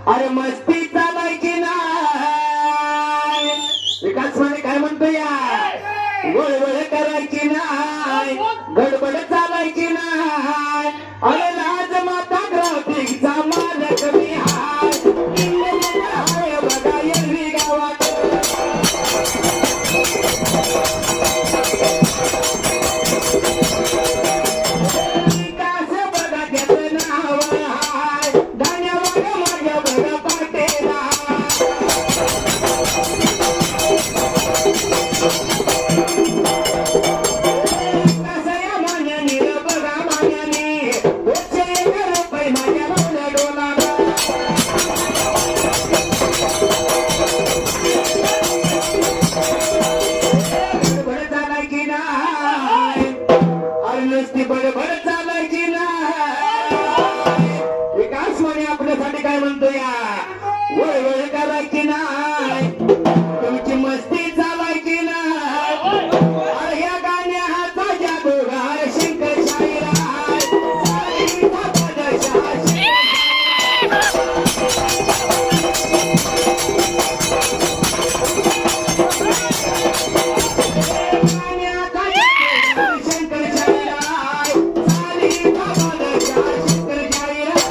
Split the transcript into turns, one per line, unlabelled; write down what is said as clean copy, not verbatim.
अरे मस्ती चालायची नाही विकास म्हणे काय म्हणतो या वळवळ करायची नाही गडबड चालायची नाही अरे लाज माता ग्राफिकचा मालक मी हाय बघा एरवी गावात विकास म्हणे आपल्यासाठी काय म्हणतो या वळवळ करायची नाही तुमची मस्ती चालायची नाही या गाण्याचा जादूगार शंकर शाहीर शंकर शाहीर